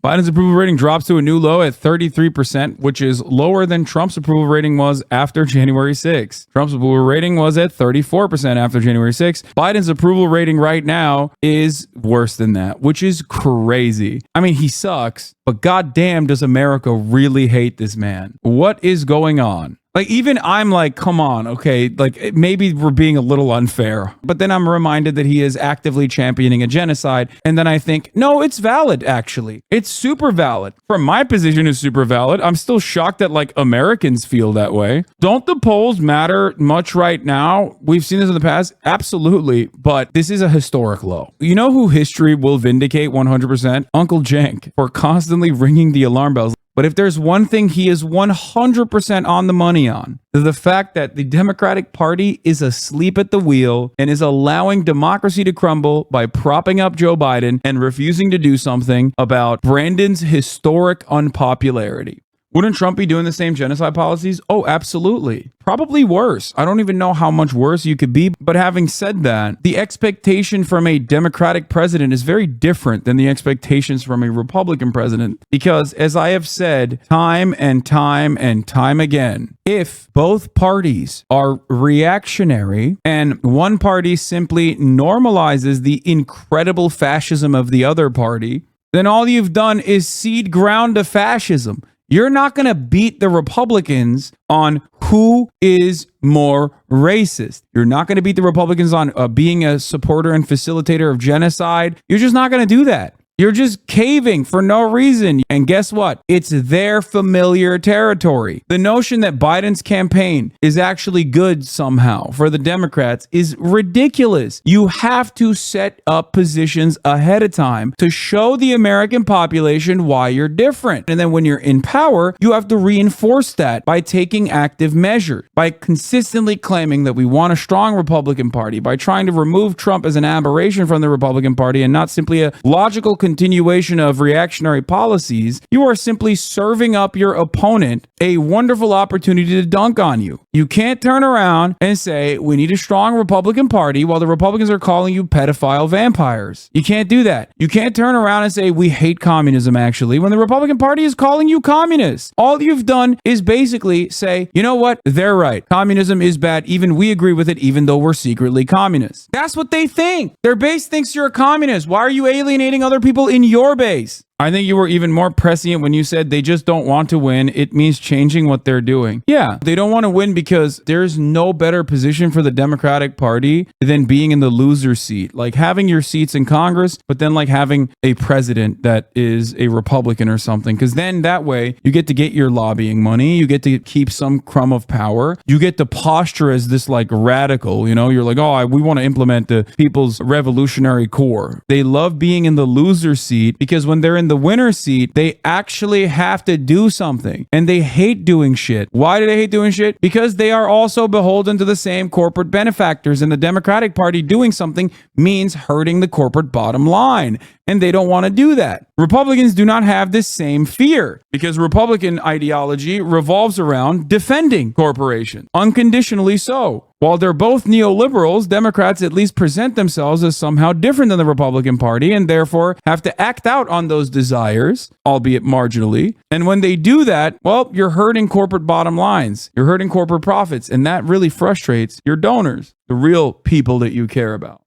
Biden's approval rating drops to a new low at 33%, which is lower than Trump's approval rating was after January 6th. Trump's approval rating was at 34% after January 6th. Biden's approval rating right now is worse than that, which is crazy. I mean, he sucks, but goddamn does America really hate this man. What is going on? Like, even I'm like, come on, okay, like maybe we're being a little unfair. But then I'm reminded that he is actively championing a genocide. And then I think, no, it's valid, actually. It's super valid. From my position, it's super valid. I'm still shocked that like Americans feel that way. Don't the polls matter much right now? We've seen this in the past. Absolutely. But this is a historic low. You know who history will vindicate 100%? Uncle Cenk, for constantly ringing the alarm bells. But if there's one thing he is 100% on the money on, the fact that the Democratic Party is asleep at the wheel and is allowing democracy to crumble by propping up Joe Biden and refusing to do something about Brandon's historic unpopularity. Wouldn't Trump be doing the same genocide policies? Oh, absolutely. Probably worse. I don't even know how much worse you could be. But having said that, the expectation from a Democratic president is very different than the expectations from a Republican president. Because as I have said time and time and time again, if both parties are reactionary and one party simply normalizes the incredible fascism of the other party, then all you've done is seed ground to fascism. You're not going to beat the Republicans on who is more racist. You're not going to beat the Republicans on being a supporter and facilitator of genocide. You're just not going to do that. You're just caving for no reason. And guess what? It's their familiar territory. The notion that Biden's campaign is actually good somehow for the Democrats is ridiculous. You have to set up positions ahead of time to show the American population why you're different. And then when you're in power, you have to reinforce that by taking active measures, by consistently claiming that we want a strong Republican Party, by trying to remove Trump as an aberration from the Republican Party and not simply a logical continuation of reactionary policies. You are simply serving up your opponent a wonderful opportunity to dunk on you. You can't turn around and say, we need a strong Republican Party while the Republicans are calling you pedophile vampires. You can't do that. You can't turn around and say, we hate communism, actually, when the Republican Party is calling you communist. All you've done is basically say, you know what? They're right. Communism is bad. Even we agree with it, even though we're secretly communists. That's what they think. Their base thinks you're a communist. Why are you alienating other people in your base? I think you were even more prescient when you said they just don't want to win. It means changing what they're doing. Yeah, they don't want to win because there's no better position for the Democratic Party than being in the loser seat. Like having your seats in Congress, but then like having a president that is a Republican or something. Because then that way you get to get your lobbying money. You get to keep some crumb of power. You get to posture as this like radical, you know, you're like, oh, we want to implement the people's revolutionary core. They love being in the loser seat because when they're in the winner seat, they actually have to do something and they hate doing shit. Why do they hate doing shit? Because they are also beholden to the same corporate benefactors, and the Democratic Party doing something means hurting the corporate bottom line, and they don't want to do that. Republicans do not have this same fear because Republican ideology revolves around defending corporations, unconditionally so. While they're both neoliberals, Democrats at least present themselves as somehow different than the Republican Party and therefore have to act out on those desires, albeit marginally. And when they do that, well, you're hurting corporate bottom lines. You're hurting corporate profits, and that really frustrates your donors, the real people that you care about.